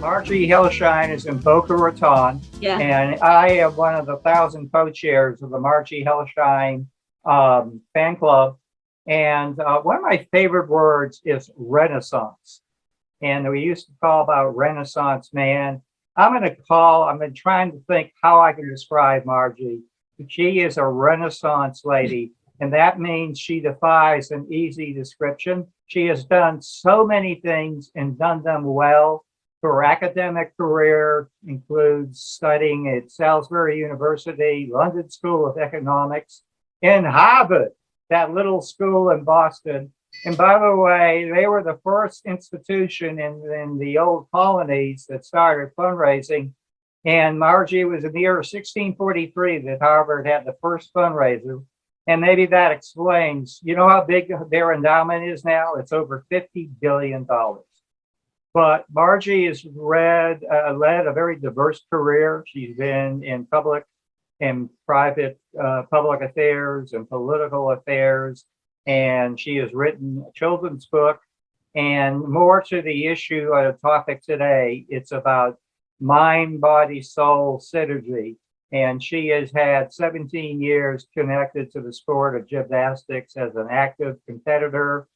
Margi Helschien is in Boca Raton, Yeah. and I am one of the 1,000 co-chairs of the Margi Helschien fan club. And one of my favorite words is Renaissance. And we used to call about Renaissance man. I've been trying to think how I can describe Margi. She is a Renaissance lady, and that means she defies an easy description. She has done so many things and done them well. Her academic career includes studying at Salisbury University, London School of Economics, and Harvard, that little school in Boston. And by the way, they were the first institution in the old colonies that started fundraising. And Margie was in the year 1643 that Harvard had the first fundraiser. And maybe that explains, you know how big their endowment is now? It's over $50 billion. But Margie has led a very diverse career. She's been in public and private public affairs and political affairs, and she has written a children's book. And more to the issue of the topic today, it's about mind, body, soul synergy. And she has had 17 years connected to the sport of gymnastics as an active competitor.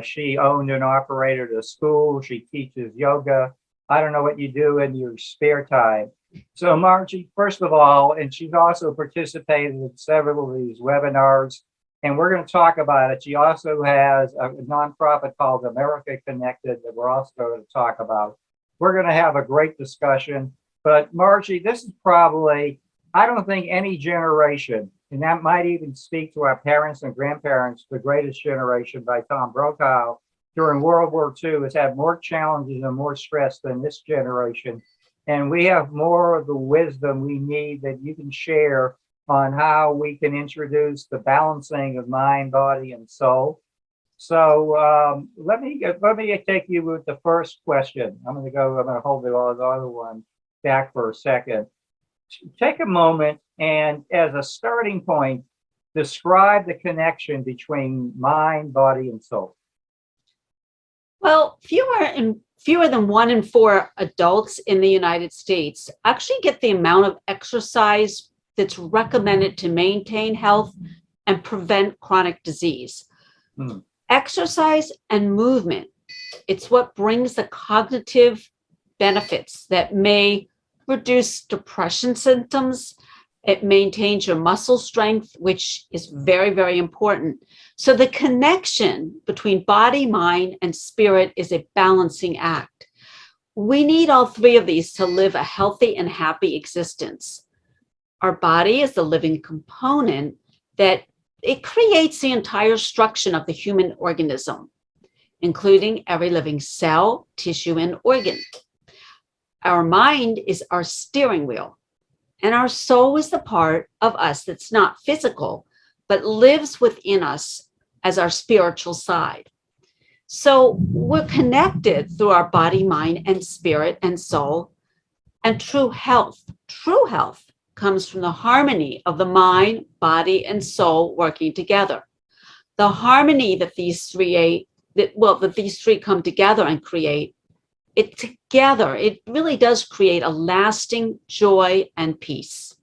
She owned and operated a school. She teaches yoga. I don't know what you do in your spare time. So Margie, first of all, and she's also participated in several of these webinars, and we're going to talk about it. She also has a nonprofit called America Connected that we're also going to talk about. We're going to have a great discussion. But Margie, this is probably, I don't think any generation, and that might even speak to our parents and grandparents, The Greatest Generation by Tom Brokaw, during World War II has had more challenges and more stress than this generation. And we have more of the wisdom we need that you can share on how we can introduce the balancing of mind, body, and soul. So let me take you with the first question. I'm going to hold the other one back for a second. Take a moment and, as a starting point, describe the connection between mind, body, and soul. Well, fewer than 1 in 4 adults in the United States actually get the amount of exercise that's recommended to maintain health and prevent chronic disease. Exercise and movement, it's what brings the cognitive benefits that may reduce depression symptoms. It maintains your muscle strength, which is very, very important. So the connection between body, mind, and spirit is a balancing act. We need all three of these to live a healthy and happy existence. Our body is the living component that it creates the entire structure of the human organism, including every living cell, tissue, and organ. Our mind is our steering wheel, and our soul is the part of us that's not physical, but lives within us as our spiritual side. So we're connected through our body, mind, and spirit and soul. And true health comes from the harmony of the mind, body, and soul working together. The harmony that these three come together and create, it really does create a lasting joy and peace.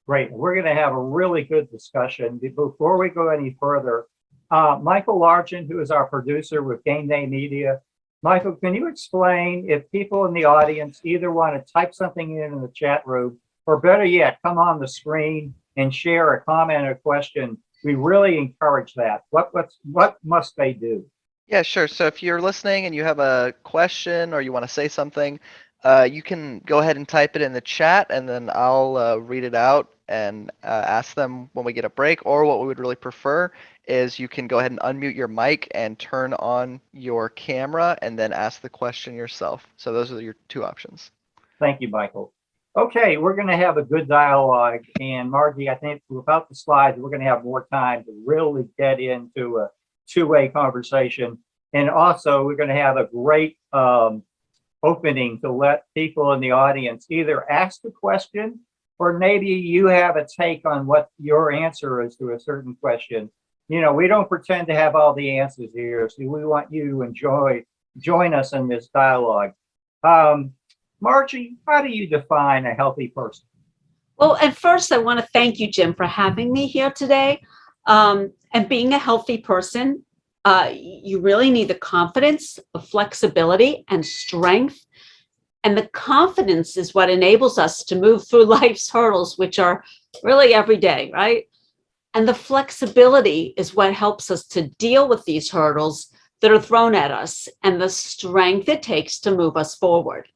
Great. We're going to have a really good discussion. Before we go any further, Michael Largent, who is our producer with Game Day Media. Michael, can you explain, if people in the audience either want to type something in the chat room, or better yet, come on the screen and share a comment or question? We really encourage that. What must they do? Yeah, sure. So if you're listening and you have a question or you want to say something, you can go ahead and type it in the chat, and then I'll read it out and ask them when we get a break. Or what we would really prefer is you can go ahead and unmute your mic and turn on your camera and then ask the question yourself. So those are your two options. Thank you, Michael. Okay, we're going to have a good dialogue. And Margie, I think without the slides, we're going to have more time to really get into a two-way conversation. And also, we're going to have a great opening to let people in the audience either ask the question, or maybe you have a take on what your answer is to a certain question. You know, we don't pretend to have all the answers here, so we want you to join us in this dialogue. Margie, how do you define a healthy person? Well, at first, I want to thank you, Jim, for having me here today. And being a healthy person, you really need the confidence, the flexibility, and strength. And the confidence is what enables us to move through life's hurdles, which are really every day, right? And the flexibility is what helps us to deal with these hurdles that are thrown at us and the strength it takes to move us forward.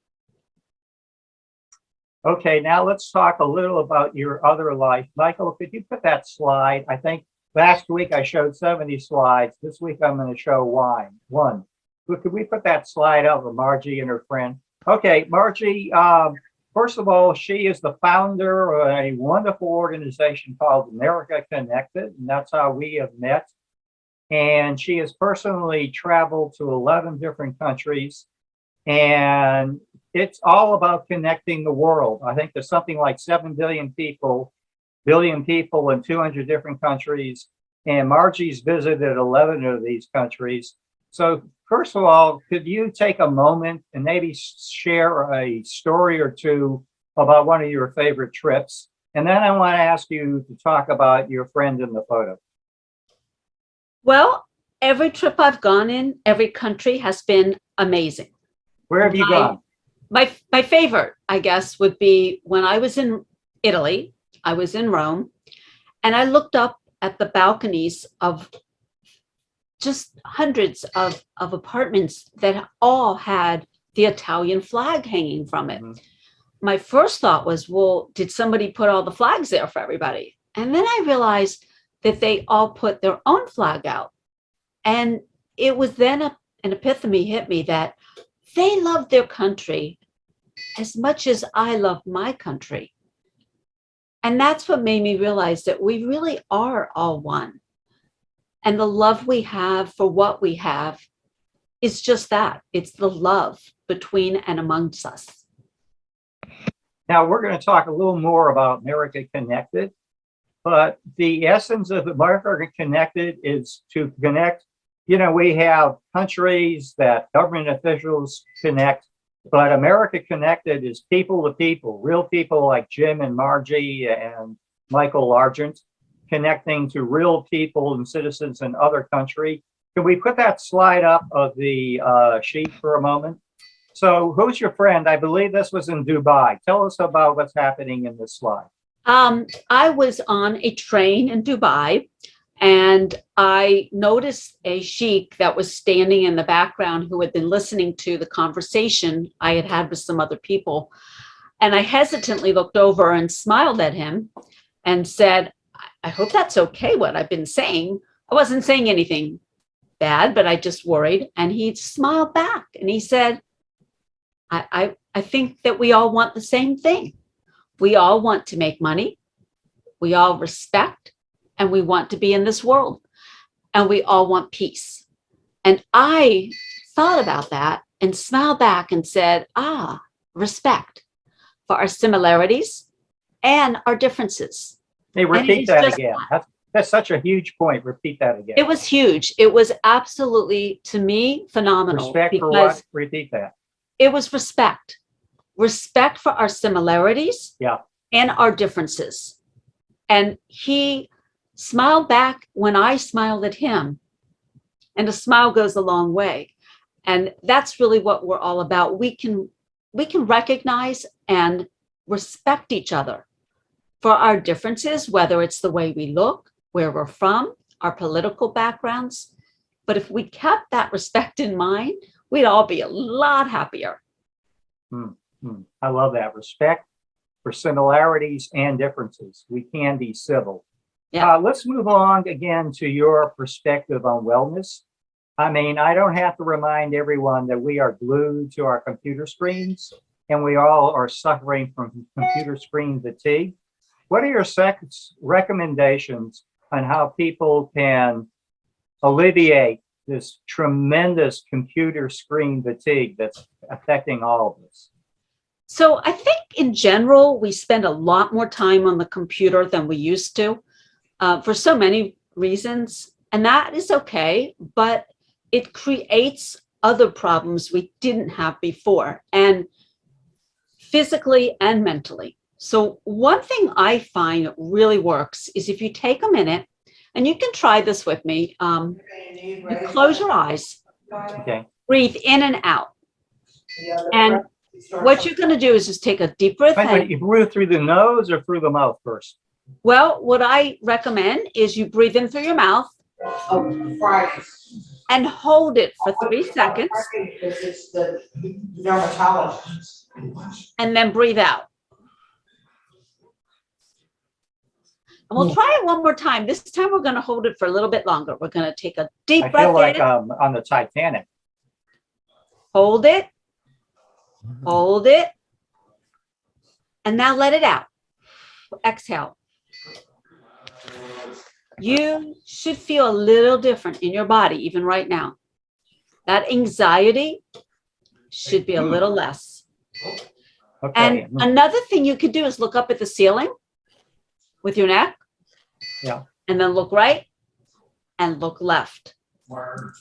Okay, now let's talk a little about your other life. Michael, could you put that slide? I think last week I showed 70 slides. This week I'm going to show one. Could we put that slide up of Margie and her friend? Okay, Margie, first of all, she is the founder of a wonderful organization called America Connected, and that's how we have met. And she has personally traveled to 11 different countries, and it's all about connecting the world. I think there's something like 7 billion people in 200 different countries, and Margie's visited 11 of these countries. So first of all, could you take a moment and maybe share a story or two about one of your favorite trips? And then I want to ask you to talk about your friend in the photo. Well, every trip I've gone in, every country has been amazing. Where have you gone? My favorite, I guess, would be when I was in Italy. I was in Rome, and I looked up at the balconies of just hundreds of apartments that all had the Italian flag hanging from it. Mm-hmm. My first thought was, well, did somebody put all the flags there for everybody? And then I realized that they all put their own flag out. And it was then an epiphany hit me that they love their country as much as I love my country. And that's what made me realize that we really are all one. And the love we have for what we have is just that. It's the love between and amongst us. Now, we're going to talk a little more about America Connected, but the essence of America Connected is to connect. You know, we have countries that government officials connect, but America Connected is people to people, real people like Jim and Margie and Michael Argent, connecting to real people and citizens in other countries. Can we put that slide up of the sheet for a moment? So who's your friend? I believe this was in Dubai. Tell us about what's happening in this slide. I was on a train in Dubai, and I noticed a sheik that was standing in the background who had been listening to the conversation I had had with some other people. And I hesitantly looked over and smiled at him and said, I hope that's okay, what I've been saying. I wasn't saying anything bad, but I just worried. And he smiled back and he said, I think that we all want the same thing. We all want to make money. We all respect, and we want to be in this world, and we all want peace. And I thought about that and smiled back and said, respect for our similarities and our differences. Hey, repeat that again. That's such a huge point. Repeat that again. It was huge. It was absolutely, to me, phenomenal. Respect for what? Repeat that. It was respect. Respect for our similarities and our differences. And he smiled back when I smiled at him. And a smile goes a long way. And that's really what we're all about. We can recognize and respect each other for our differences, whether it's the way we look, where we're from, our political backgrounds. But if we kept that respect in mind, we'd all be a lot happier. I love that. Respect for similarities and differences. We can be civil. Yeah. Let's move on again to your perspective on wellness. I mean, I don't have to remind everyone that we are glued to our computer screens, and we all are suffering from computer screen fatigue. What are your recommendations on how people can alleviate this tremendous computer screen fatigue that's affecting all of us? So I think in general, we spend a lot more time on the computer than we used to for so many reasons, and that is okay, but it creates other problems we didn't have before, and physically and mentally. So one thing I find really works is if you take a minute, and you can try this with me, you close your eyes, Okay. breathe in and out. And what you're going to do is just take a deep breath Wait, in. you breathe through the nose or through the mouth first? Well, what I recommend is you breathe in through your mouth and hold it for 3 seconds It's the dermatologist. and then breathe out. And we'll try it one more time. This time we're going to hold it for a little bit longer. We're going to take a deep I breath feel like in, on the Titanic. hold it, and now let it out. Exhale. You should feel a little different in your body, even right now. That anxiety should be a little less. Okay. And another thing you could do is look up at the ceiling with your neck. Yeah. And then look right and look left.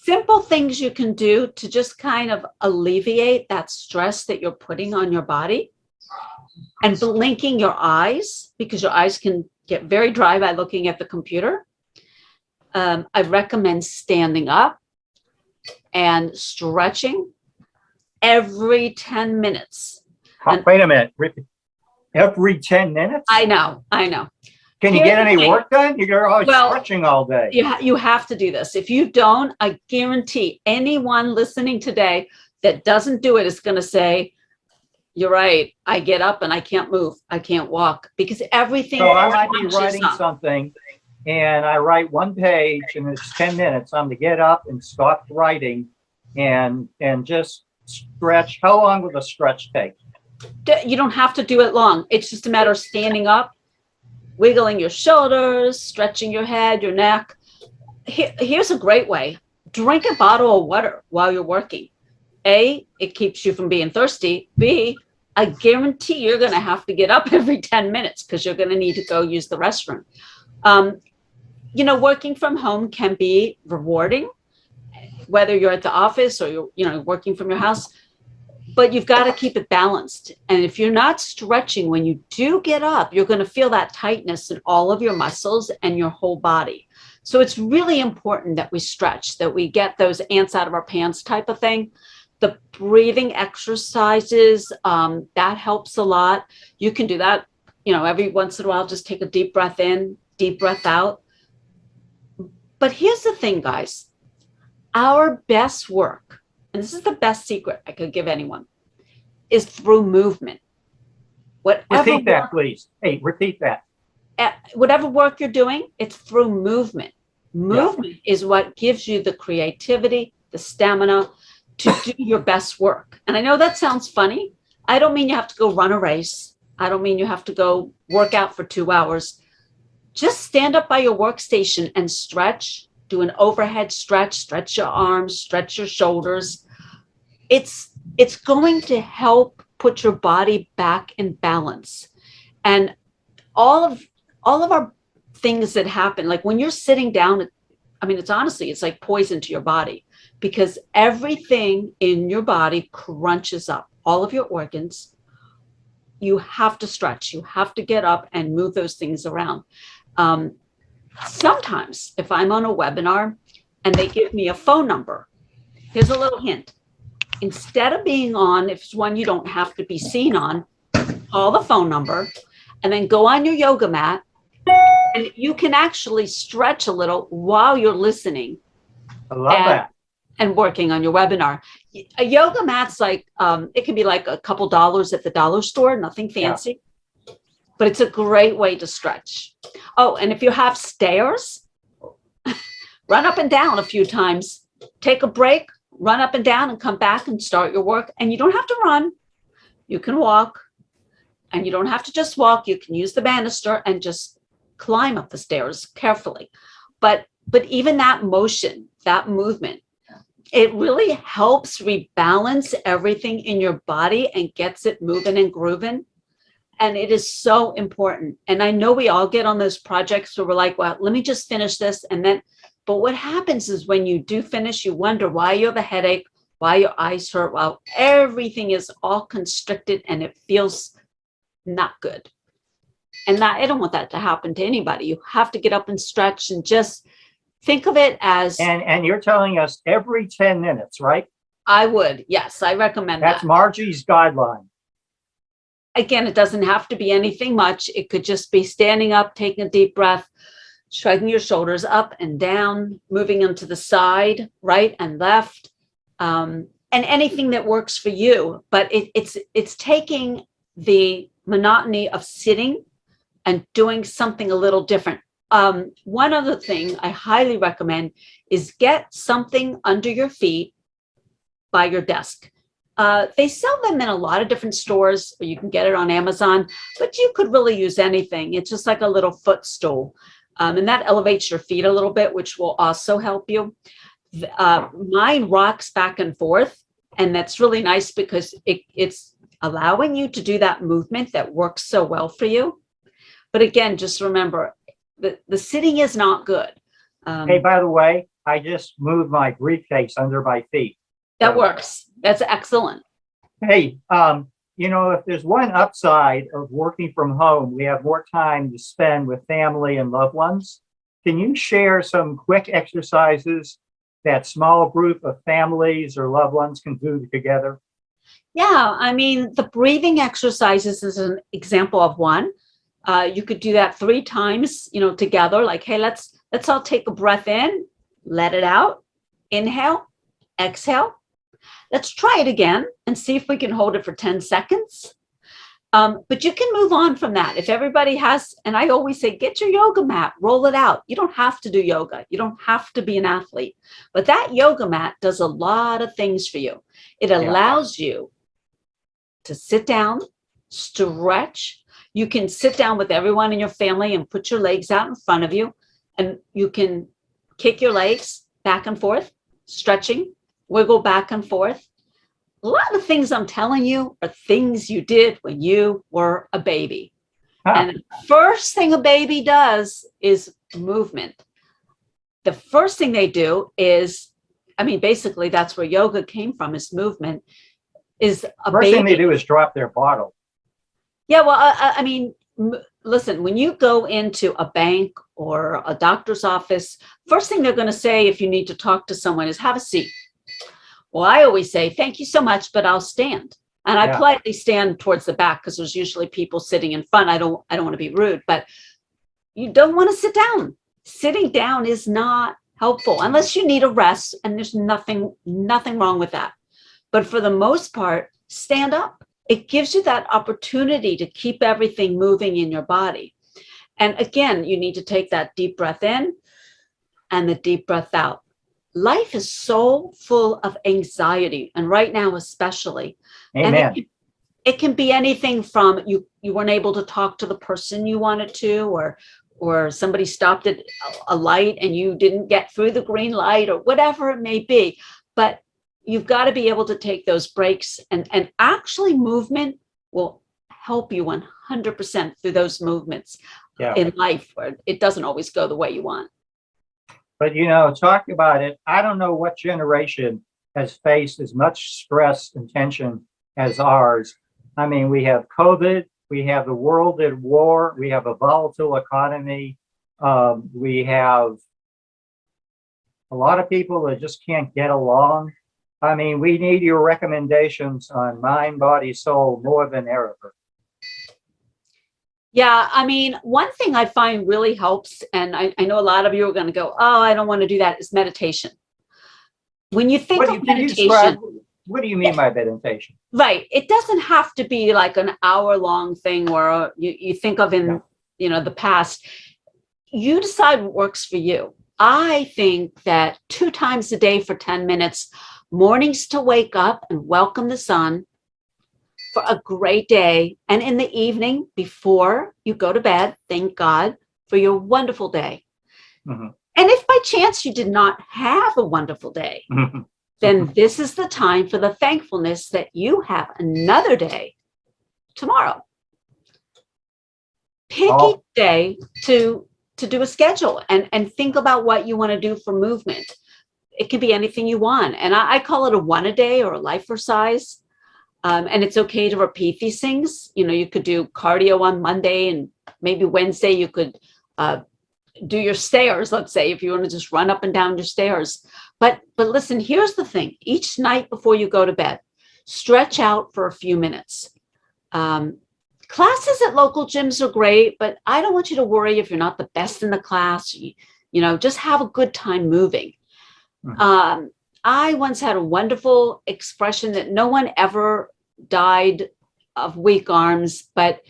Simple things you can do to just kind of alleviate that stress that you're putting on your body. And blinking your eyes, because your eyes can get very dry by looking at the computer. I recommend standing up and stretching every 10 minutes. Wait a minute. Every 10 minutes? I know. Can you Here's get the any thing. work done? You're always Well, stretching all day. You have to do this. If you don't, I guarantee anyone listening today that doesn't do it is going to say, you're right. I get up and I can't move. I can't walk, because everything. So I might be crunches writing up. something and I write one page and it's 10 minutes. I'm to get up and stop writing and just stretch. How long will the stretch take? You don't have to do it long. It's just a matter of standing up, wiggling your shoulders, stretching your head, your neck. Here's a great way. Drink a bottle of water while you're working. A, it keeps you from being thirsty. B, I guarantee you're going to have to get up every 10 minutes because you're going to need to go use the restroom. Working from home can be rewarding, whether you're at the office or you're working from your house, but you've got to keep it balanced. And if you're not stretching when you do get up, you're going to feel that tightness in all of your muscles and your whole body. So it's really important that we stretch, that we get those ants out of our pants type of thing. The breathing exercises, that helps a lot. You can do that, every once in a while, just take a deep breath in, deep breath out. But here's the thing, guys. Our best work, and this is the best secret I could give anyone, is through movement. Repeat that, please. Hey, repeat that. Whatever work you're doing, it's through movement. Movement is what gives you the creativity, the stamina to do your best work. And I know that sounds funny. I don't mean you have to go run a race. I don't mean you have to go work out for 2 hours. Just stand up by your workstation and stretch. Do an overhead stretch your arms, stretch your shoulders. It's going to help put your body back in balance. And all of our things that happen, like when you're sitting down, it's like poison to your body, because everything in your body crunches up, all of your organs. You have to stretch, you have to get up and move those things around. Sometimes if I'm on a webinar and they give me a phone number, here's a little hint. Instead of being on, if it's one you don't have to be seen on, call the phone number and then go on your yoga mat, and you can actually stretch a little while you're listening. I love that. And working on your webinar. A yoga mat's like, it can be like a couple dollars at the dollar store, nothing fancy, but it's a great way to stretch. Oh, and if you have stairs, run up and down a few times, take a break, run up and down and come back and start your work. And you don't have to run, you can walk, and you don't have to just walk. You can use the banister and just climb up the stairs carefully. But even that motion, that movement, it really helps rebalance everything in your body and gets it moving and grooving. And it is so important. And I know we all get on those projects where we're like, well, let me just finish this. But what happens is when you do finish, you wonder why you have a headache, why your eyes hurt, while everything is all constricted and it feels not good. And I don't want that to happen to anybody. You have to get up and stretch and just think of it as And you're telling us every 10 minutes, right? I would. Yes, I recommend That's that. Margie's guideline. Again, it doesn't have to be anything much. It could just be standing up, taking a deep breath, shrugging your shoulders up and down, moving them to the side, right and left, and anything that works for you. But it's taking the monotony of sitting and doing something a little different. One other thing I highly recommend is get something under your feet by your desk. They sell them in a lot of different stores, or you can get it on Amazon, but you could really use anything. It's just like a little footstool. And that elevates your feet a little bit, which will also help you. Mine rocks back and forth, and that's really nice because it's allowing you to do that movement that works so well for you. But again, just remember, the sitting is not good. Hey, by the way, I just moved my briefcase under my feet. That works. That's excellent. Hey, if there's one upside of working from home, we have more time to spend with family and loved ones. Can you share some quick exercises that small group of families or loved ones can do together? Yeah, I mean, the breathing exercises is an example of one. You could do that 3 times, together. Like, hey, let's all take a breath in, let it out, inhale, exhale. Let's try it again and see if we can hold it for 10 seconds. But you can move on from that. If everybody has, and I always say, get your yoga mat, roll it out. You don't have to do yoga. You don't have to be an athlete. But that yoga mat does a lot of things for you. It allows you to sit down, stretch. You can sit down with everyone in your family and put your legs out in front of you. And you can kick your legs back and forth, stretching, wiggle back and forth. A lot of things I'm telling you are things you did when you were a baby. Huh. And the first thing a baby does is movement. The first thing they do is, basically that's where yoga came from, is movement. Is a First baby. thing they do is drop their bottle. Yeah, well, listen, when you go into a bank or a doctor's office, first thing they're going to say if you need to talk to someone is have a seat. Well, I always say, thank you so much, but I'll stand. And I politely stand towards the back because there's usually people sitting in front. I don't want to be rude, but you don't want to sit down. Sitting down is not helpful unless you need a rest, and there's nothing wrong with that. But for the most part, stand up. It gives you that opportunity to keep everything moving in your body. And again, you need to take that deep breath in and the deep breath out. Life is so full of anxiety, and right now especially. Amen. And it can be anything from you weren't able to talk to the person you wanted to, or somebody stopped at a light and you didn't get through the green light, or whatever it may be. But you've got to be able to take those breaks, and actually movement will help you 100% through those movements in life, where it doesn't always go the way you want. But, talk about it. I don't know what generation has faced as much stress and tension as ours. We have COVID, we have the world at war, we have a volatile economy, we have a lot of people that just can't get along. We need your recommendations on mind, body, soul more than ever. Yeah, one thing I find really helps, and I know a lot of you are going to go, oh, I don't want to do that, is meditation. When you think of meditation, what do you mean by meditation? Right. It doesn't have to be like an hour-long thing where you think of in the past. You decide what works for you. I think that 2 times a day for 10 minutes, mornings to wake up and welcome the sun for a great day, and in the evening before you go to bed, thank God for your wonderful day. Mm-hmm. And if by chance you did not have a wonderful day, then this is the time for the thankfulness that you have another day tomorrow. Pick each day to do a schedule and think about what you want to do for movement. it could be anything you want. And I call it a one a day or a lifer size. And it's okay to repeat these things. You know, you could do cardio on Monday, and maybe Wednesday you could do your stairs, let's say, if you want to just run up and down your stairs. But listen, here's the thing. Each night before you go to bed, stretch out for a few minutes. Classes at local gyms are great, but I don't want you to worry if you're not the best in the class. You know, just have a good time moving. Mm-hmm. I once had a wonderful expression that no one ever died of weak arms, but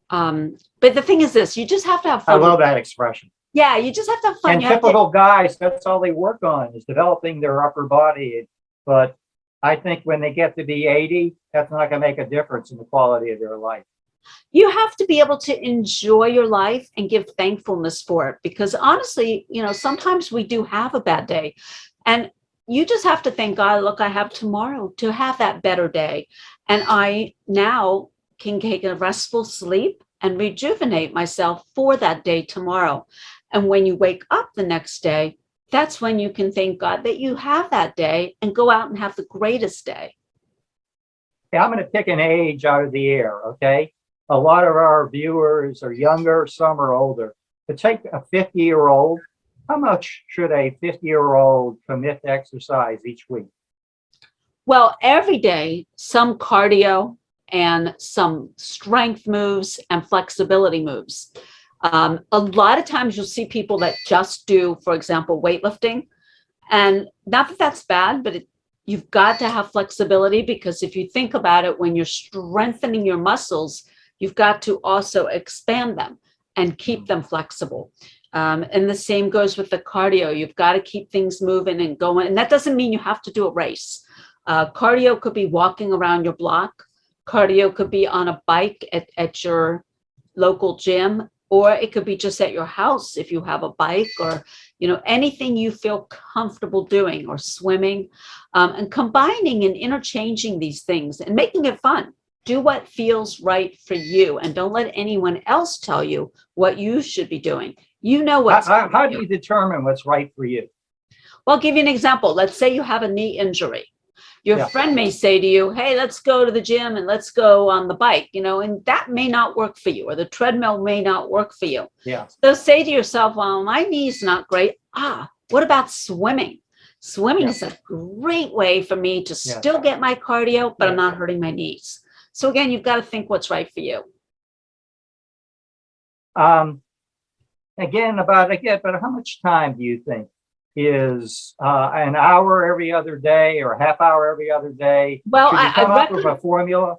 the thing is this, you just have to have fun. I love that expression. Yeah, you just have to have fun. And typical guys, that's all they work on is developing their upper body. But I think when they get to be 80, that's not going to make a difference in the quality of their life. You have to be able to enjoy your life and give thankfulness for it, because honestly, you know, sometimes we do have a bad day, and you just have to thank God, look, I have tomorrow to have that better day. And I now can take a restful sleep and rejuvenate myself for that day tomorrow. And when you wake up the next day, that's when you can thank God that you have that day and go out and have the greatest day. Yeah, I'm going to pick an age out of the air, okay? A lot of our viewers are younger, some are older. To take a 50-year-old, how much should a 50-year-old commit to exercise each week? Well, every day, some cardio and some strength moves and flexibility moves. A lot of times you'll see people that just do, for example, weightlifting. And not that that's bad, but you've got to have flexibility, because if you think about it, when you're strengthening your muscles, you've got to also expand them and keep them flexible. And the same goes with the cardio. You've got to keep things moving and going. And that doesn't mean you have to do a race. Cardio could be walking around your block. Cardio could be on a bike at your local gym, or it could be just at your house if you have a bike, or, you know, anything you feel comfortable doing, or swimming, and combining and interchanging these things and making it fun. Do what feels right for you, and don't let anyone else tell you what you should be doing. You know what's how do you determine what's right for you? Well, I'll give you an example. Let's say you have a knee injury. Your friend may say to you, hey, let's go to the gym and let's go on the bike, you know, and that may not work for you, or the treadmill may not work for you. Yeah. So say to yourself, well, my knee's not great. What about swimming? Swimming is a great way for me to still get my cardio, but I'm not hurting my knees. So again, you've got to think what's right for you. But how much time do you think is an hour every other day or a half hour every other day? Well, should you come up with a formula?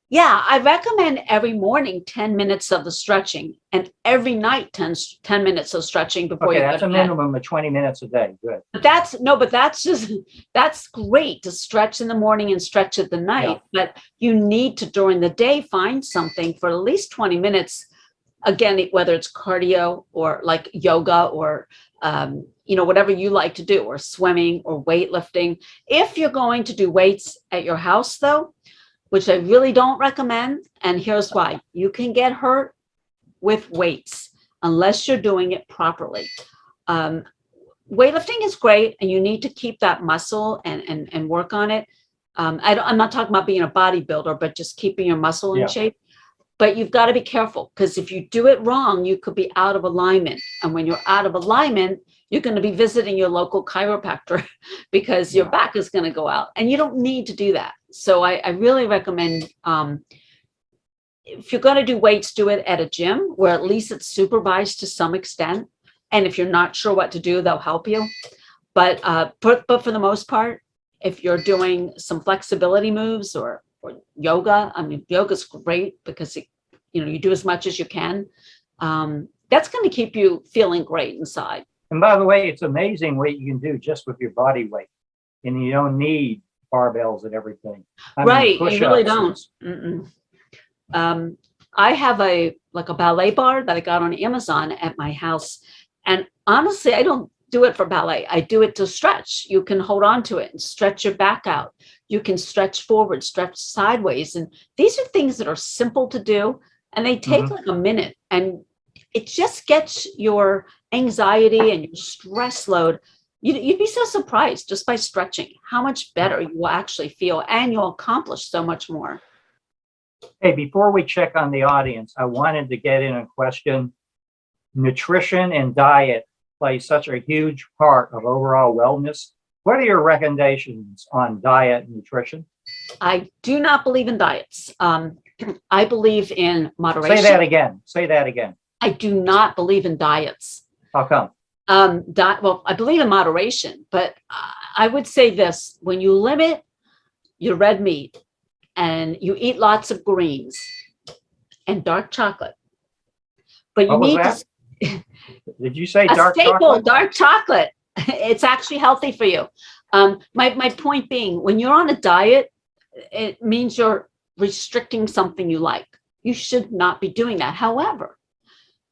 Yeah, I recommend every morning 10 minutes of the stretching, and every night 10 minutes of stretching before you go to bed. That's a minimum of 20 minutes a day. Good. But that's great to stretch in the morning and stretch at the night. Yeah. But you need to, during the day, find something for at least 20 minutes. Again, whether it's cardio or like yoga or, you know, whatever you like to do, or swimming or weightlifting. If you're going to do weights at your house, though, which I really don't recommend, and here's why. You can get hurt with weights unless you're doing it properly. Weightlifting is great, and you need to keep that muscle and work on it. I'm not talking about being a bodybuilder, but just keeping your muscle in shape. But you've got to be careful, because if you do it wrong, you could be out of alignment. And when you're out of alignment, you're going to be visiting your local chiropractor because your back is going to go out, and you don't need to do that. So I really recommend, if you're going to do weights, do it at a gym where at least it's supervised to some extent. And if you're not sure what to do, they'll help you. But for the most part, if you're doing some flexibility moves or yoga, I mean, yoga's great because you do as much as you can. That's going to keep you feeling great inside. And by the way, it's amazing what you can do just with your body weight, and you don't need barbells and everything. Right, you really don't. I have a ballet bar that I got on Amazon at my house, and honestly, I don't do it for ballet. I do it to stretch. You can hold on to it and stretch your back out. You can stretch forward, stretch sideways, and these are things that are simple to do, and they take like a minute, and it just gets your anxiety and your stress load You'd be so surprised just by stretching how much better you will actually feel, and you'll accomplish so much more. Hey, before we check on the audience, I wanted to get in a question. Nutrition and diet play such a huge part of overall wellness. What are your recommendations on diet and nutrition? I do not believe in diets. I believe in moderation. Say that again. Say that again. I do not believe in diets. How come? Well, I believe in moderation, but I would say this: when you limit your red meat and you eat lots of greens and dark chocolate, but you What was need that? to Did you say a dark staple, chocolate? dark chocolate. It's actually healthy for you. My point being, when you're on a diet, it means you're restricting something you like. You should not be doing that. However,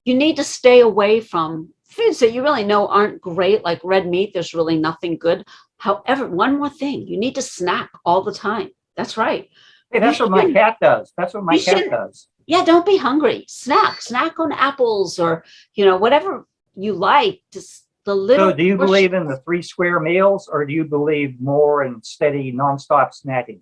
you need to stay away from foods that you really know aren't great, like red meat. There's really nothing good. However, one more thing, you need to snack all the time. That's right. Hey, that's what my cat does. That's what my You cat should- does. Yeah, don't be hungry. Snack on apples or, whatever you like. Just the little. So do you believe in the 3 square meals, or do you believe more in steady, nonstop snacking?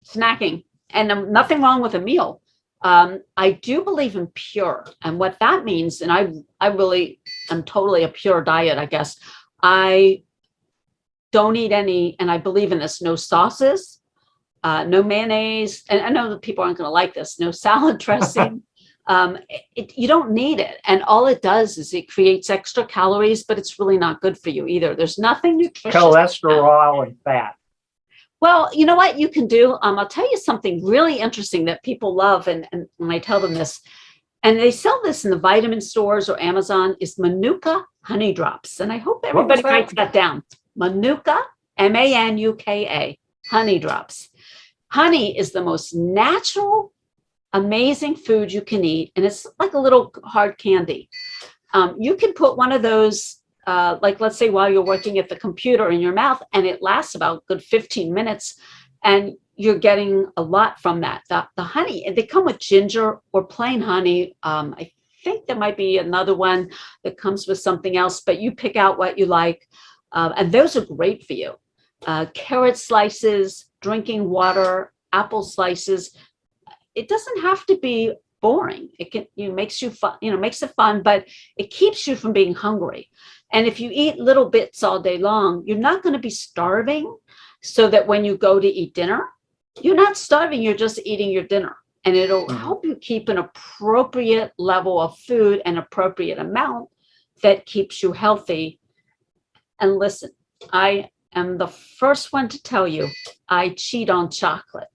Snacking, and nothing wrong with a meal. I do believe in pure, and what that means, and I really am totally a pure diet, I guess. I don't eat any, and I believe in this: no sauces, no mayonnaise, and I know that people aren't going to like this. No salad dressing. You don't need it, and all it does is it creates extra calories, but it's really not good for you either. There's nothing nutritious. Cholesterol and fat. Well, you know what you can do? I'll tell you something really interesting that people love, and when I tell them this, and they sell this in the vitamin stores or Amazon, is Manuka honey drops. And I hope everybody that? writes that down. Manuka, Manuka, honey drops. Honey is the most natural, amazing food you can eat, and it's like a little hard candy. You can put one of those, like let's say while you're working at the computer, in your mouth, and it lasts about a good 15 minutes, and you're getting a lot from that. The honey, and they come with ginger or plain honey. I think there might be another one that comes with something else, but you pick out what you like, and those are great for you. Carrot slices, drinking water, apple slices. It doesn't have to be boring. It can, makes you fun, makes it fun, but it keeps you from being hungry. And if you eat little bits all day long, you're not going to be starving, so that when you go to eat dinner, you're not starving, you're just eating your dinner. And it'll help you keep an appropriate level of food, an appropriate amount that keeps you healthy. And listen, I am the first one to tell you I cheat on chocolate,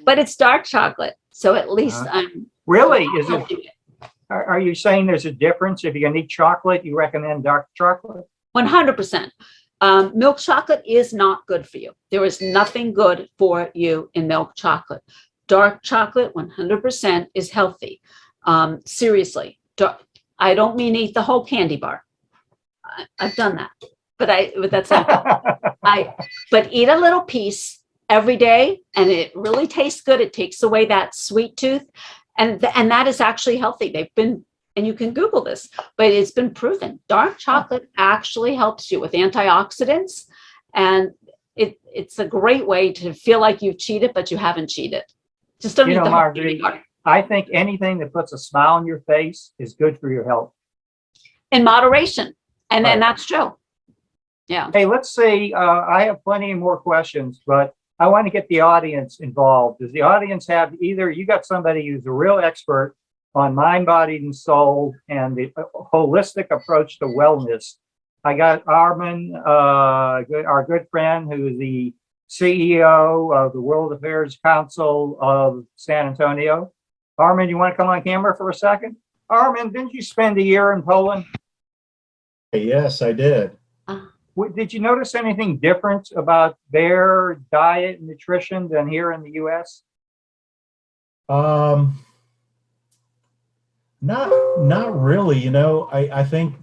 but it's dark chocolate. So at least I'm Really? Is it? helping it. Are you saying there's a difference? If you're gonna eat chocolate, you recommend dark chocolate? 100%. Milk chocolate is not good for you. There is nothing good for you in milk chocolate. Dark chocolate, 100%, is healthy. Seriously, I don't mean eat the whole candy bar. I've done that, but that's but eat a little piece every day, and it really tastes good. It takes away that sweet tooth, and that is actually healthy. And you can Google this, but it's been proven. Dark chocolate actually helps you with antioxidants, and it's a great way to feel like you've cheated, but you haven't cheated. Just don't eat the whole Margie, candy bar. I think anything that puts a smile on your face is good for your health. In moderation, and Right. that's true. Yeah. Hey, let's see. I have plenty more questions, but I want to get the audience involved. Does the audience have either you got somebody who's a real expert on mind, body, and soul and the holistic approach to wellness? I got Armin, our good friend, who is the CEO of the World Affairs Council of San Antonio. Armin, you want to come on camera for a second? Armin, didn't you spend a year in Poland? Yes, I did. Did you notice anything different about their diet and nutrition than here in the U.S.? Not really. I think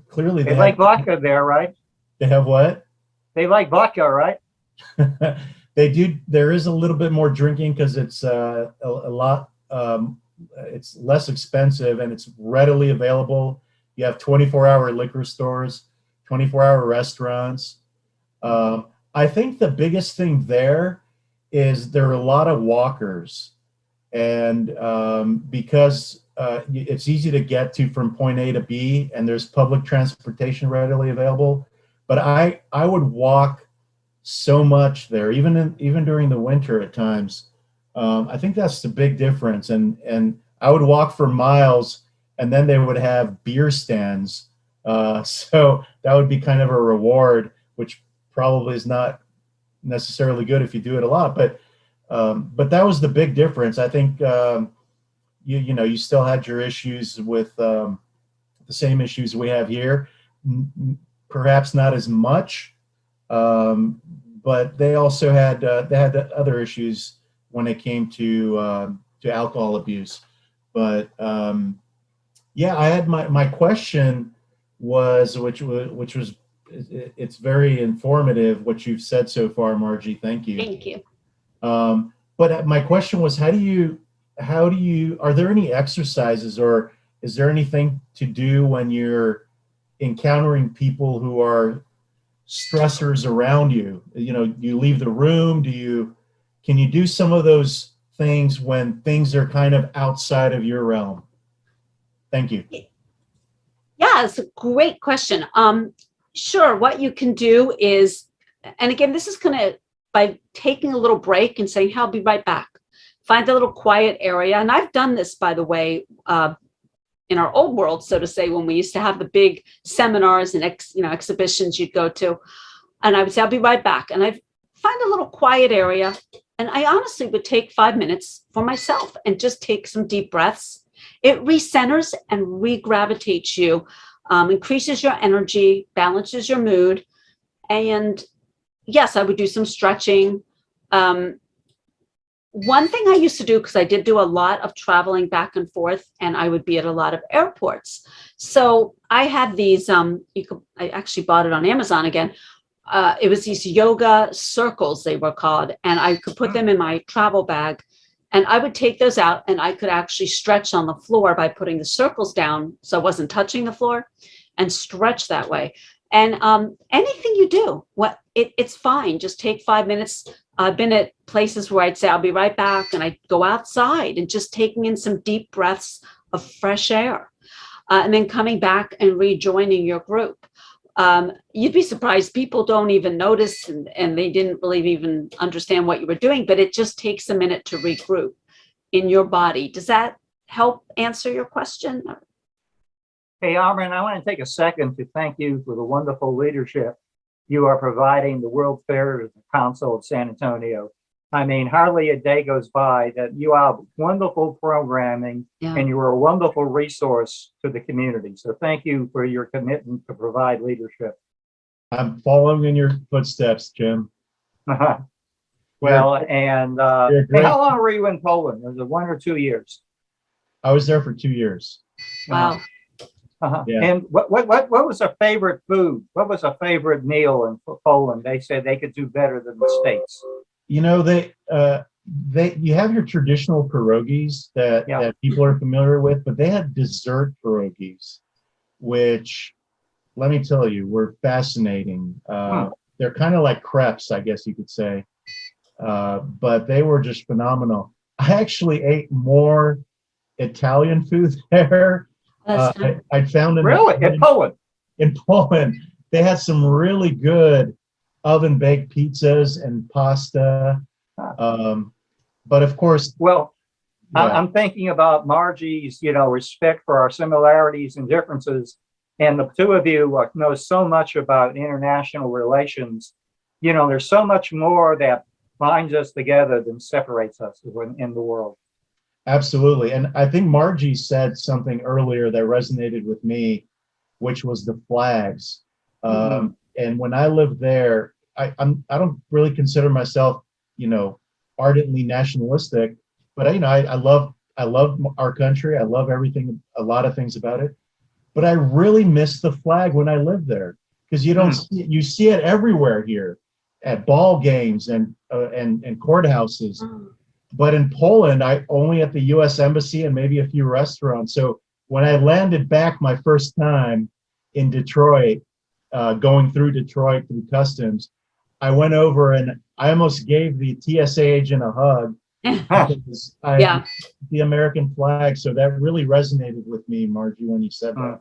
clearly They like vodka there, right? They have what? They like vodka, right? They do. There is a little bit more drinking because it's a lot. It's less expensive and it's readily available. You have 24-hour liquor stores. 24-hour restaurants. I think the biggest thing there is there are a lot of walkers, and because it's easy to get to from point A to B, and there's public transportation readily available. But I would walk so much there, even during the winter at times. I think that's the big difference. And I would walk for miles, and then they would have beer stands. So that would be kind of a reward, which probably is not necessarily good if you do it a lot. But that was the big difference. I think you still had your issues with the same issues we have here. Perhaps not as much, but they also had other issues when it came to alcohol abuse. But yeah, I had my question was which was it's very informative what you've said so far, Margie. Thank you. Thank you. But my question was, how do you are there any exercises, or is there anything to do when you're encountering people who are stressors around you? You leave the room. Can you do some of those things when things are kind of outside of your realm? Thank you. Yeah, it's a great question. Sure, what you can do is, and again, this is by taking a little break and saying, I'll be right back. Find a little quiet area. And I've done this, by the way, in our old world, so to say, when we used to have the big seminars and exhibitions you'd go to. And I would say, I'll be right back. And I'd find a little quiet area. And I honestly would take 5 minutes for myself and just take some deep breaths. It recenters and regravitates you, increases your energy, balances your mood. And yes, I would do some stretching. One thing I used to do, because I did do a lot of traveling back and forth, and I would be at a lot of airports. So I had these, I actually bought it on Amazon again. It was these yoga circles, they were called, and I could put them in my travel bag. And I would take those out, and I could actually stretch on the floor by putting the circles down so I wasn't touching the floor, and stretch that way. And anything you do, it's fine. Just take 5 minutes. I've been at places where I'd say, I'll be right back. And I'd go outside and just taking in some deep breaths of fresh air, and then coming back and rejoining your group. You'd be surprised. People don't even notice, and they didn't really even understand what you were doing, but it just takes a minute to regroup in your body. Does that help answer your question? Hey, Amran, I want to take a second to thank you for the wonderful leadership you are providing the World Fair Council of San Antonio. I mean, hardly a day goes by that you have wonderful programming, and you are a wonderful resource to the community. So thank you for your commitment to provide leadership. I'm following in your footsteps, Jim. Well, and hey, how long were you in Poland? Was it 1 or 2 years? I was there for 2 years. Wow. Yeah. And what was a favorite food? What was a favorite meal in Poland? They said they could do better than the States. You have your traditional pierogies that people are familiar with, but they had dessert pierogies, which, let me tell you, were fascinating. They're kind of like crepes, I guess you could say, but they were just phenomenal. I actually ate more Italian food there. I found in Poland. In Poland, they had some really good oven baked pizzas and pasta. But of course, I'm thinking about Margie's, respect for our similarities and differences, and the two of you know so much about international relations. There's so much more that binds us together than separates us in the world. Absolutely. And I think Margie said something earlier that resonated with me, which was the flags. And when I lived there, I don't really consider myself, ardently nationalistic, but I love our country. I love everything, a lot of things about it. But I really miss the flag when I lived there, because you don't see it. You see it everywhere here at ball games and courthouses. But in Poland, only at the U.S. Embassy and maybe a few restaurants. So when I landed back my first time in Detroit, going through Detroit through customs, I went over and I almost gave the TSA agent a hug because Yeah. the American flag. So that really resonated with me, Margie, when you said that.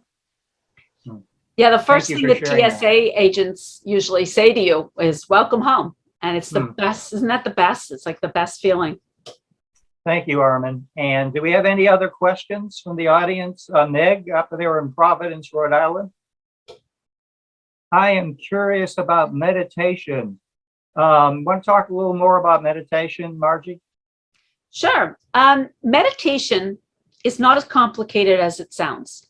Yeah, the first you thing for that sharing TSA agents usually say to you is welcome home. And it's the best. Isn't that the best? It's like the best feeling. Thank you, Armin. And do we have any other questions from the audience? Meg, up there in Providence, Rhode Island. I am curious about meditation. Want to talk a little more about meditation, Margie? Sure. Meditation is not as complicated as it sounds.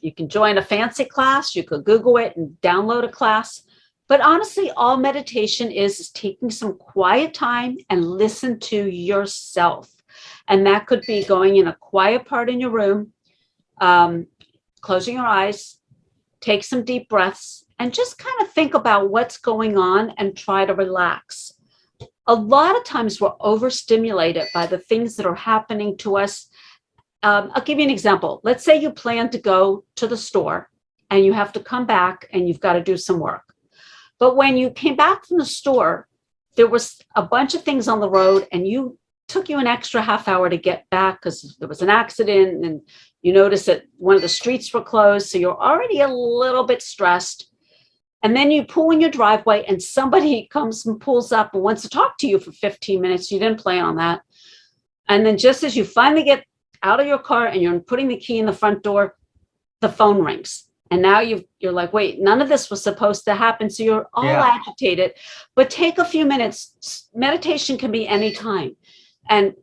You can join a fancy class, you could Google it and download a class. But honestly, all meditation is taking some quiet time and listen to yourself. And that could be going in a quiet part in your room, closing your eyes, take some deep breaths, and just kind of think about what's going on and try to relax. A lot of times we're overstimulated by the things that are happening to us. I'll give you an example. Let's say you plan to go to the store and you have to come back and you've got to do some work. But when you came back from the store, there was a bunch of things on the road and took you an extra half hour to get back because there was an accident and you noticed that one of the streets were closed. So you're already a little bit stressed. And then you pull in your driveway and somebody comes and pulls up and wants to talk to you for 15 minutes. You didn't plan on that. And then just as you finally get out of your car and you're putting the key in the front door, the phone rings. And now you're like, wait, none of this was supposed to happen. So you're all agitated, but take a few minutes. Meditation can be anytime. And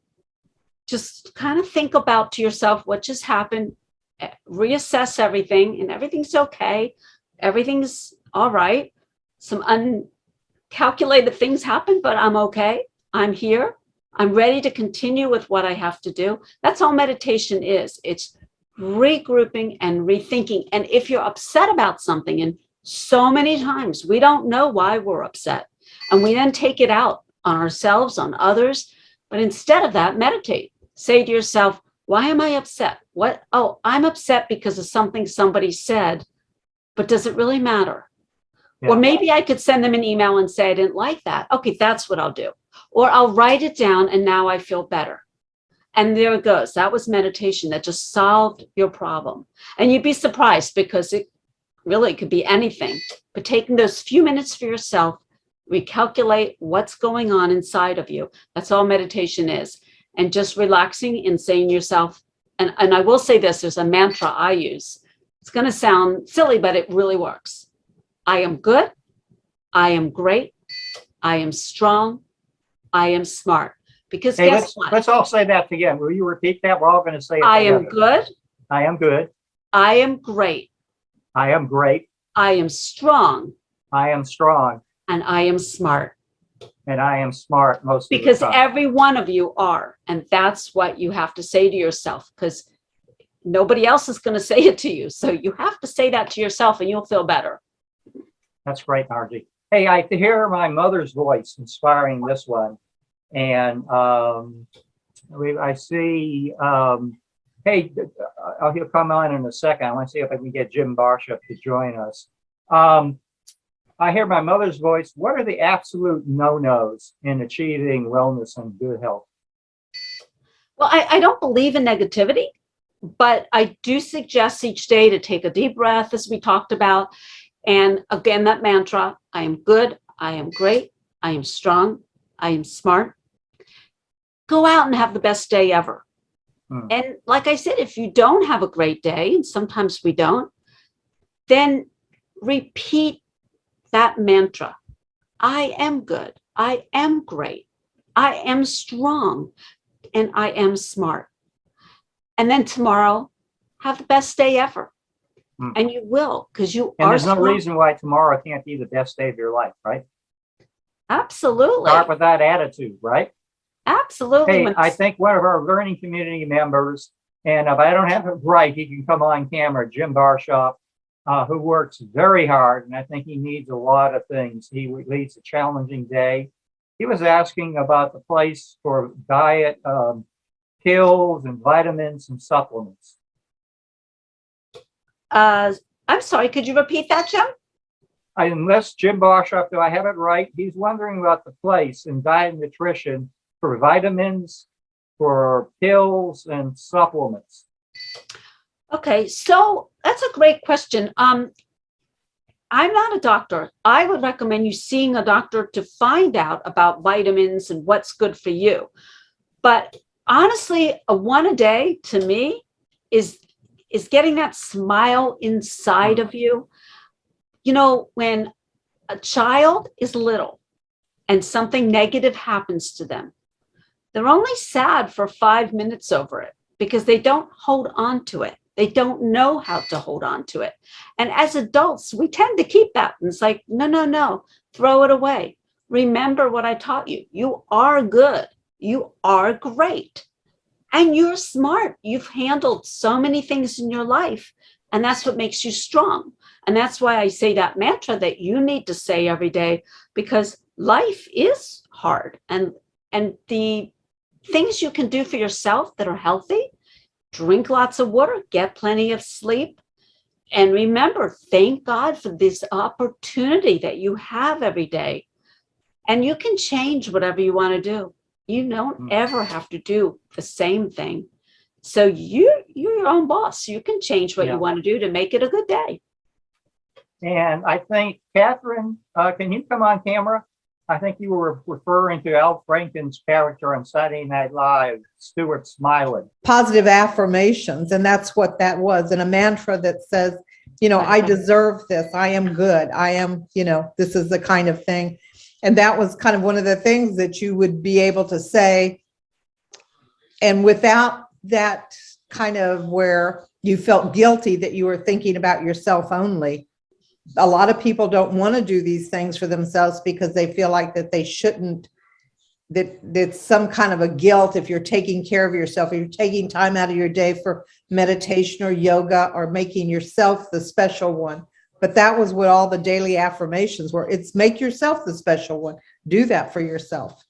just kind of think about to yourself what just happened, reassess everything, and everything's okay. Everything's all right. Some uncalculated things happen, but I'm okay. I'm here. I'm ready to continue with what I have to do. That's all meditation is. It's regrouping and rethinking. And if you're upset about something, and so many times we don't know why we're upset, and we then take it out on ourselves, on others. But instead of that, meditate. Say to yourself, why am I upset? What? Oh, I'm upset because of something somebody said, but does it really matter? Yeah. Or maybe I could send them an email and say, I didn't like that. Okay, that's what I'll do. Or I'll write it down and now I feel better. And there it goes. That was meditation that just solved your problem. And you'd be surprised because it really could be anything. But taking those few minutes for yourself, recalculate what's going on inside of you. That's all meditation is. And just relaxing and saying to yourself, and I will say this, there's a mantra I use. It's going to sound silly, but it really works. I am good. I am great. I am strong. I am smart. Because hey, guess what? Let's all say that again. Will you repeat that? We're all going to say it I together. am good. I am good. I am great. I am great. I am strong. I am strong. And I am smart. And I am smart most because of the time. Every one of you are. And that's what you have to say to yourself, because nobody else is going to say it to you. So you have to say that to yourself and you'll feel better. That's great, Margie. Hey, I hear my mother's voice inspiring this one. And I see, hey, he'll come on in a second. I want to see if I can get Jim Barshop to join us. I hear my mother's voice. What are the absolute no-nos in achieving wellness and good health? Well, I don't believe in negativity, but I do suggest each day to take a deep breath, as we talked about. And again, that mantra, I am good, I am great, I am strong, I am smart. Go out and have the best day ever. And like I said, if you don't have a great day, and sometimes we don't, then repeat that mantra. I am good, I am great, I am strong, and I am smart. And then tomorrow, have the best day ever. And you will, because you are. And there's no reason why tomorrow can't be the best day of your life, right? Absolutely. Start with that attitude, right? Absolutely. Hey, I think one of our learning community members, and if I don't have it right, he can come on camera, Jim Barshop, who works very hard, and I think he needs a lot of things. He leads a challenging day. He was asking about the place for diet pills and vitamins and supplements. I'm sorry, could you repeat that, Jim? enlist Jim Boshoff, do I have it right? He's wondering about the place in diet and nutrition for vitamins, for pills, and supplements. Okay, so that's a great question. I'm not a doctor. I would recommend you seeing a doctor to find out about vitamins and what's good for you. But honestly, a one a day to me is getting that smile inside of you. You know, when a child is little and something negative happens to them, they're only sad for 5 minutes over it because they don't hold on to it. They don't know how to hold on to it. And as adults, we tend to keep that. And it's like, no, throw it away. Remember what I taught you. You are good. You are great. And you're smart. You've handled so many things in your life. And that's what makes you strong. And that's why I say that mantra that you need to say every day, because life is hard. And the things you can do for yourself that are healthy, drink lots of water, get plenty of sleep. And remember, thank God for this opportunity that you have every day. And you can change whatever you want to do. You don't ever have to do the same thing. So you're your own boss. You can change what you want to do to make it a good day. And I think, Catherine, can you come on camera? I think you were referring to Al Franken's character on Saturday Night Live, Stuart Smiley. Positive affirmations, and that's what that was, and a mantra that says, you know, I deserve this, I am good, I am, you know, this is the kind of thing. And that was kind of one of the things that you would be able to say. And without that kind of where you felt guilty that you were thinking about yourself only. A lot of people don't want to do these things for themselves because they feel like that they shouldn't, that it's some kind of a guilt if you're taking care of yourself, if you're taking time out of your day for meditation or yoga or making yourself the special one. But that was what all the daily affirmations were. It's make yourself the special one. Do that for yourself.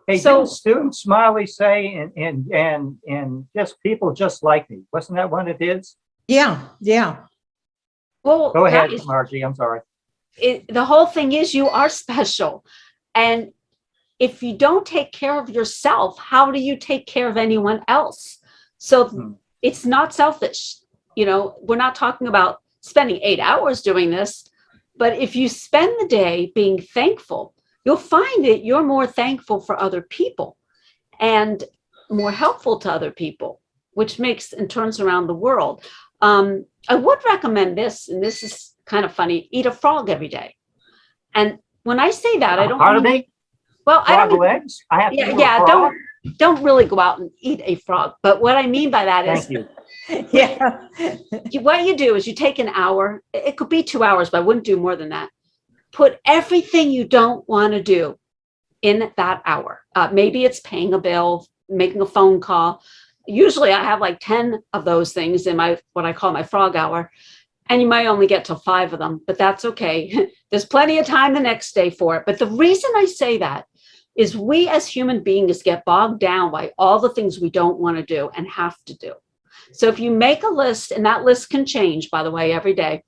Hey, So- didn't Stuart Smiley say, and just people just like me? Wasn't that one of his? Yeah. Well, Go ahead, guys, Margie, I'm sorry. the whole thing is you are special. And if you don't take care of yourself, how do you take care of anyone else? So it's not selfish. You know, we're not talking about spending 8 hours doing this, but if you spend the day being thankful, you'll find that you're more thankful for other people and more helpful to other people, which makes and turns around the world. I would recommend this, and this is kind of funny, eat a frog every day. And when I say that, I don't Pardon me? well, I Frog don't mean, legs? I have to do a yeah, frog? don't really go out and eat a frog. But what I mean by that is Thank you. Yeah. what you do is you take an hour, it could be 2 hours, but I wouldn't do more than that. Put everything you don't want to do in that hour. Maybe it's paying a bill, making a phone call. Usually I have like 10 of those things in my, what I call my frog hour. And you might only get to 5 of them, but that's okay. There's plenty of time the next day for it. But the reason I say that is we as human beings get bogged down by all the things we don't want to do and have to do. So if you make a list, and that list can change, by the way, every day,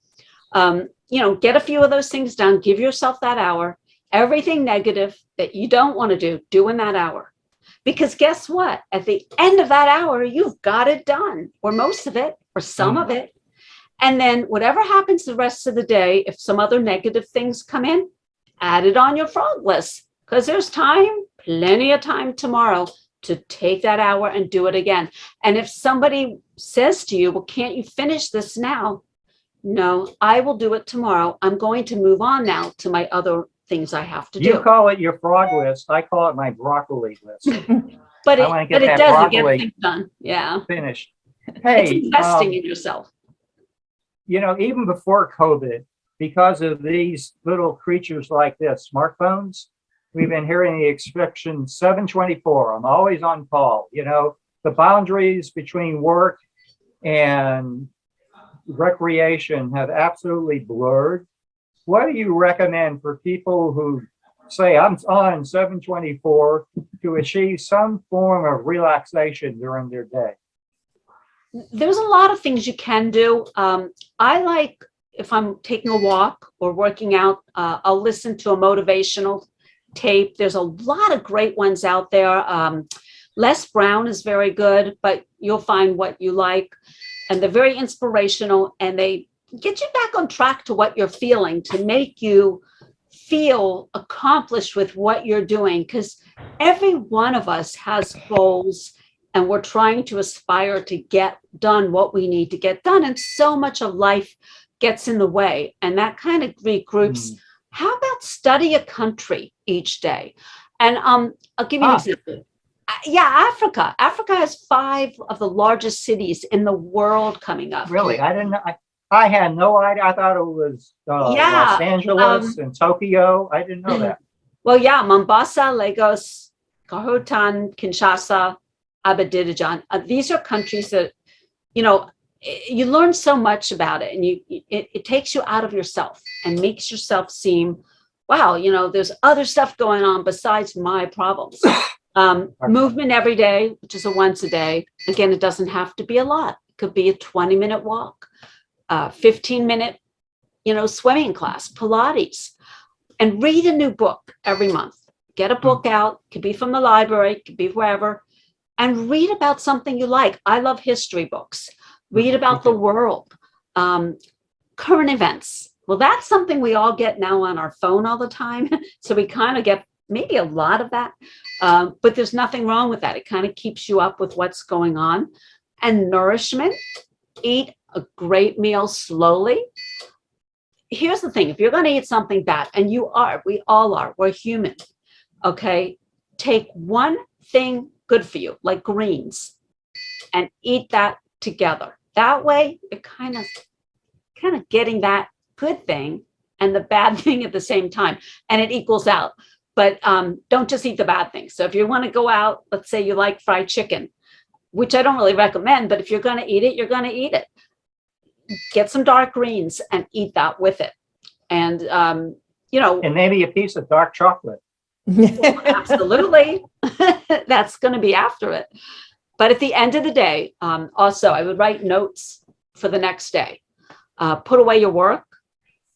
you know, get a few of those things done, give yourself that hour, everything negative that you don't want to do in that hour. Because guess what? At the end of that hour, you've got it done, or most of it, or some of it. And then whatever happens the rest of the day, if some other negative things come in, add it on your frog list, because there's time, plenty of time tomorrow to take that hour and do it again. And if somebody says to you, well, can't you finish this now? No, I will do it tomorrow. I'm going to move on now to my other things I have to do. You call it your frog list. I call it my broccoli list. But I wanna get it that doesn't get broccoli things done. Yeah. Finished. It's Hey, investing in yourself. you know, even before COVID, because of these little creatures like this, smartphones, we've been hearing the expression 724. I'm always on call. You know, the boundaries between work and recreation have absolutely blurred. What do you recommend for people who say, I'm on 724 to achieve some form of relaxation during their day? There's a lot of things you can do. I like if I'm taking a walk or working out, I'll listen to a motivational tape. There's a lot of great ones out there. Les Brown is very good, but you'll find what you like. And they're very inspirational, and they get you back on track to what you're feeling, to make you feel accomplished with what you're doing. Because every one of us has goals, and we're trying to aspire to get done what we need to get done. And so much of life gets in the way. And that kind of regroups. How about study a country each day? And I'll give you an example. Yeah, Africa. Africa has 5 of the largest cities in the world coming up. Really? I didn't know. I had no idea. I thought it was Los Angeles and Tokyo. I didn't know that. Well, yeah, Mombasa, Lagos, Khartoum, Kinshasa, Abidjan. These are countries that, you know, you learn so much about it, and it takes you out of yourself and makes yourself seem, wow, you know, there's other stuff going on besides my problems. Movement every day, which is a once a day. Again, it doesn't have to be a lot. It could be a 20-minute walk, 15-minute, you know, swimming class, Pilates, and read a new book every month. Get a book out, could be from the library, could be wherever, and read about something you like. I love history books. Read about the world, current events. Well, that's something we all get now on our phone all the time. So we kind of get maybe a lot of that, but there's nothing wrong with that. It kind of keeps you up with what's going on. And nourishment, eat a great meal slowly. Here's the thing, if you're going to eat something bad, and we all are, we're human, okay, take one thing good for you, like greens, and eat that together. That way, you're kind of getting that good thing and the bad thing at the same time, and it equals out. But don't just eat the bad things. So if you want to go out, let's say you like fried chicken, which I don't really recommend, but if you're going to eat it, you're going to eat it. Get some dark greens and eat that with it. And, you know. And maybe a piece of dark chocolate. Well, absolutely. That's going to be after it. But at the end of the day, also, I would write notes for the next day. Put away your work.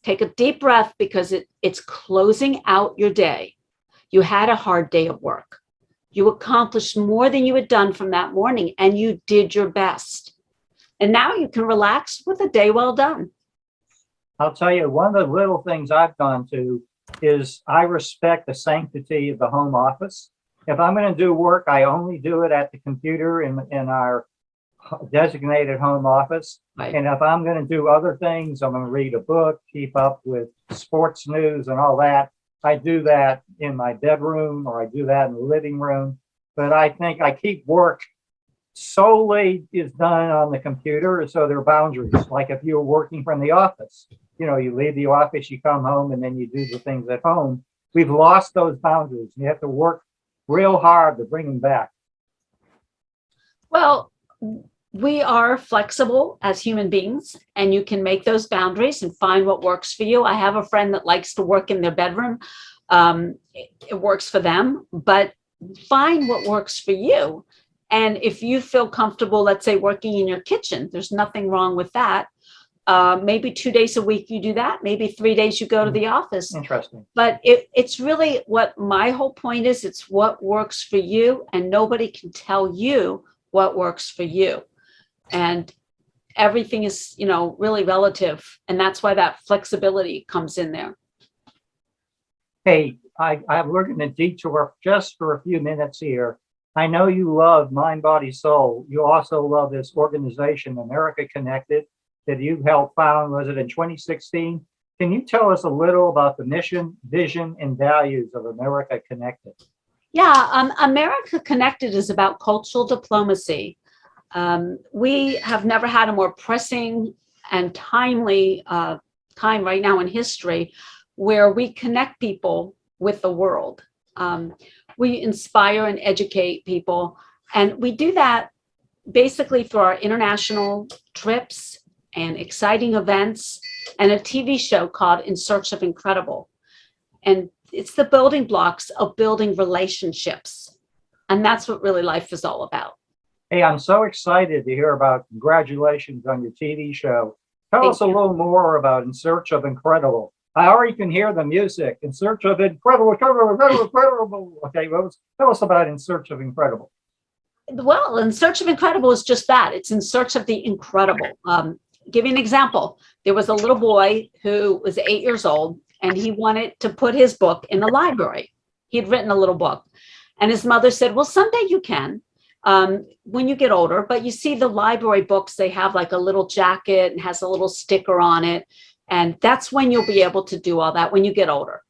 Take a deep breath, because it's closing out your day. You had a hard day of work. You accomplished more than you had done from that morning, and you did your best. And now you can relax with a day well done. I'll tell you, one of the little things I've gone to is I respect the sanctity of the home office. If I'm going to do work, I only do it at the computer in our designated home office. Right. And if I'm going to do other things, I'm going to read a book, keep up with sports news and all that, I do that in my bedroom, or I do that in the living room. But I think I keep work solely is done on the computer. So there are boundaries. Like if you're working from the office, you know, you leave the office, you come home, and then you do the things at home. We've lost those boundaries. You have to work real hard to bring them back. Well, we are flexible as human beings, and you can make those boundaries and find what works for you. I have a friend that likes to work in their bedroom. It works for them, but find what works for you. And if you feel comfortable, let's say working in your kitchen, there's nothing wrong with that. Maybe 2 days a week you do that. Maybe 3 days you go to the office. Interesting. But it's really what my whole point is. It's what works for you, and nobody can tell you what works for you. And everything is, you know, really relative. And that's why that flexibility comes in there. Hey, we're going to detour just for a few minutes here. I know you love Mind, Body, Soul. You also love this organization, America Connected, that you helped found. Was it in 2016? Can you tell us a little about the mission, vision, and values of America Connected? Yeah, America Connected is about cultural diplomacy. We have never had a more pressing and timely time right now in history where we connect people with the world. We inspire and educate people, and we do that basically through our international trips and exciting events and a TV show called In Search of Incredible. And it's the building blocks of building relationships. And that's what really life is all about. Hey, I'm so excited to hear about congratulations on your TV show. Tell Thank us a you. little more about In Search of Incredible. I already can hear the music. In Search of Incredible, incredible, incredible, incredible. Okay, well, tell us about In Search of Incredible. Well, In Search of Incredible is just that. It's in search of the incredible. Give you an example. There was a little boy who was 8 years old, and he wanted to put his book in the library. He had written a little book, and his mother said, well, someday you can, when you get older. But you see the library books, they have like a little jacket and has a little sticker on it. And that's when you'll be able to do all that when you get older.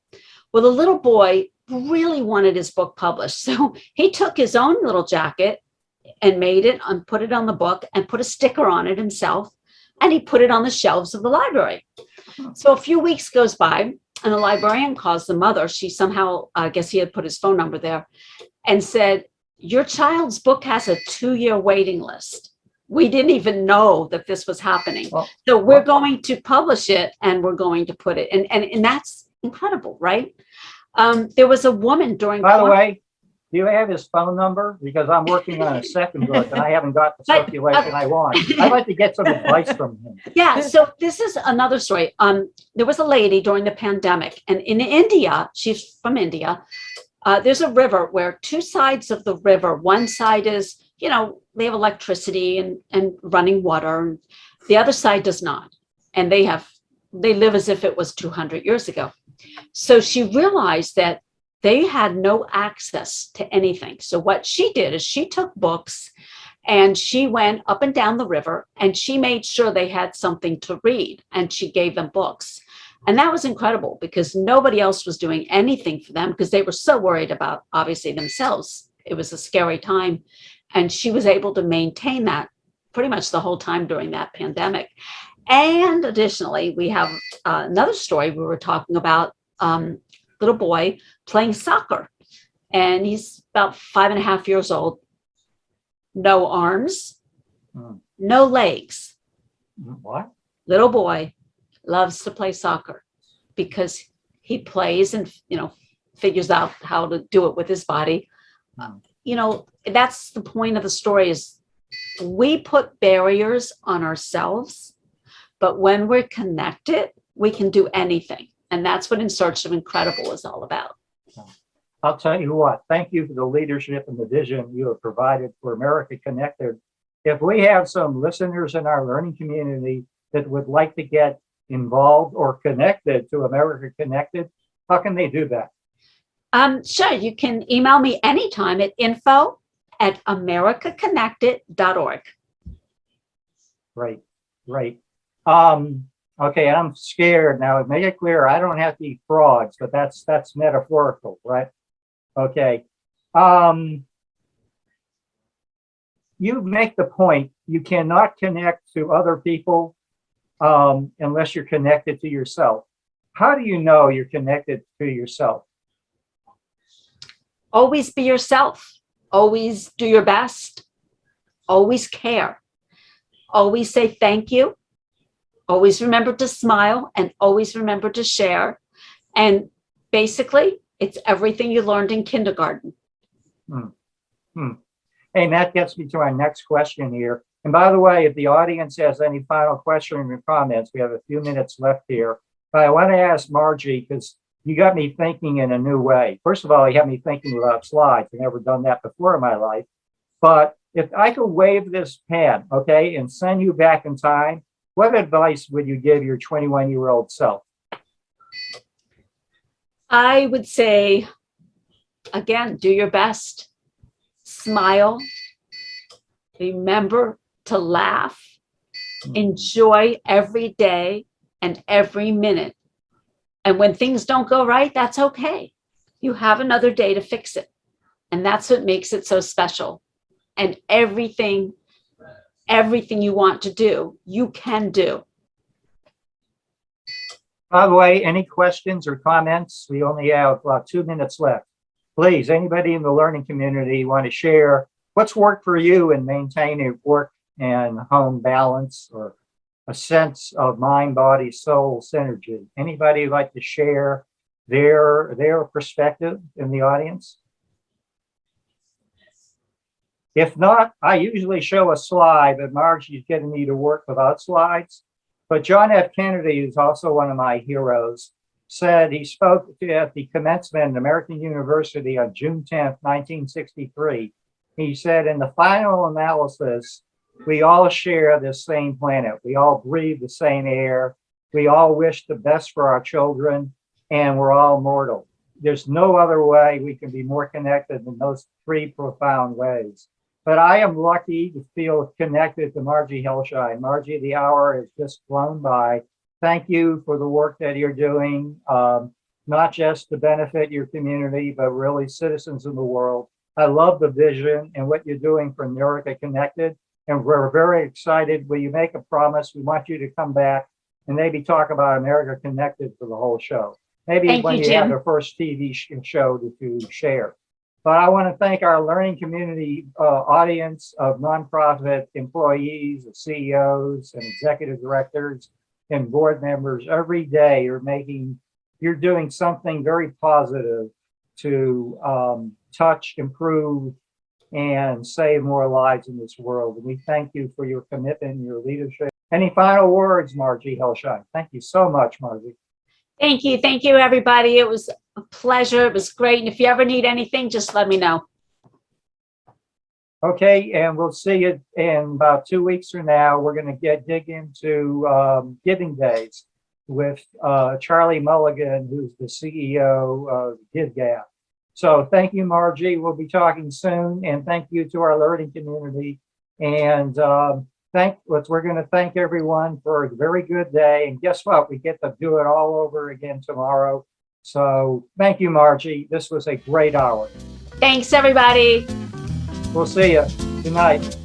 Well, the little boy really wanted his book published. So he took his own little jacket and made it and put it on the book and put a sticker on it himself. And he put it on the shelves of the library. So a few weeks goes by and the librarian calls the mother. She somehow, I guess he had put his phone number there, and said, your child's book has a 2-year waiting list. We didn't even know that this was happening. Well, So we're going to publish it and we're going to put it, and that's incredible, right? There was a woman during. By the way, do you have his phone number? Because I'm working on a second book and I haven't got the circulation I want. I'd like to get some advice from him. Yeah, so this is another story. There was a lady during the pandemic, and in India, she's from India. There's a river where two sides of the river, one side is, they have electricity and running water, and the other side does not. And they live as if it was 200 years ago. So she realized that they had no access to anything. So what she did is she took books and she went up and down the river and she made sure they had something to read, and she gave them books. And that was incredible because nobody else was doing anything for them because they were so worried about, obviously, themselves. It was a scary time. And she was able to maintain that pretty much the whole time during that pandemic. And additionally, we have another story we were talking about, little boy playing soccer. And he's about 5.5 years old. No arms, no legs. What? Little boy loves to play soccer because he plays and, figures out how to do it with his body. That's the point of the story is we put barriers on ourselves, but when we're connected, we can do anything. And that's what In Search of Incredible is all about. I'll tell you what, thank you for the leadership and the vision you have provided for America Connected. If we have some listeners in our learning community that would like to get involved or connected to America Connected, how can they do that? Sure, you can email me anytime at info@americaconnected.org. Right. Okay, I'm scared now. Make it clear, I don't have to eat frogs, but that's metaphorical, right? Okay. You make the point you cannot connect to other people unless you're connected to yourself. How do you know you're connected to yourself? Always be yourself. Always do your best. Always care. Always say thank you. Always remember to smile and always remember to share. And basically, it's everything you learned in kindergarten. And that gets me to our next question here. And by the way, if the audience has any final questions or comments, we have a few minutes left here. But I want to ask Margie, because you got me thinking in a new way. First of all, you got me thinking without slides. I've never done that before in my life. But if I could wave this pen, okay, and send you back in time, what advice would you give your 21-year-old self? I would say, again, do your best. Smile. Remember to laugh. Enjoy every day and every minute. And when things don't go right, that's okay. You have another day to fix it. And that's what makes it so special. And everything you want to do, you can do. By the way, any questions or comments? We only have 2 minutes left. Please, anybody in the learning community want to share what's worked for you in maintaining work and home balance or a sense of mind, body, soul synergy? Anybody like to share their perspective in the audience? If not, I usually show a slide, but Margie's getting me to work without slides. But John F. Kennedy, who's also one of my heroes, said he spoke at the commencement at American University on June 10th, 1963. He said, in the final analysis, we all share this same planet. We all breathe the same air. We all wish the best for our children, and we're all mortal. There's no other way we can be more connected than those three profound ways. But I am lucky to feel connected to Margi Helschien. Margi, the hour has just flown by. Thank you for the work that you're doing, not just to benefit your community, but really citizens in the world. I love the vision and what you're doing for America Connected. And we're very excited. Will you make a promise? We want you to come back and maybe talk about America Connected for the whole show. Maybe Thank when you, you have Jim. the first TV show to share. But I want to thank our learning community audience of nonprofit employees, CEOs, and executive directors and board members. Every day you're doing something very positive to touch, improve, and save more lives in this world. And we thank you for your commitment and your leadership. Any final words, Margi Helschien? Thank you so much, Margi. Thank you. Thank you, everybody. It was a pleasure. It was great. And if you ever need anything, just let me know. Okay, and we'll see you in about 2 weeks from now. We're going to dig into Giving Days with Charlie Mulligan, who's the CEO of GiveGap. So thank you, Margi. We'll be talking soon, and thank you to our learning community. And we're going to thank everyone for a very good day. And guess what? We get to do it all over again tomorrow. So thank you, Margi. This was a great hour. Thanks, everybody. We'll see you. Good night.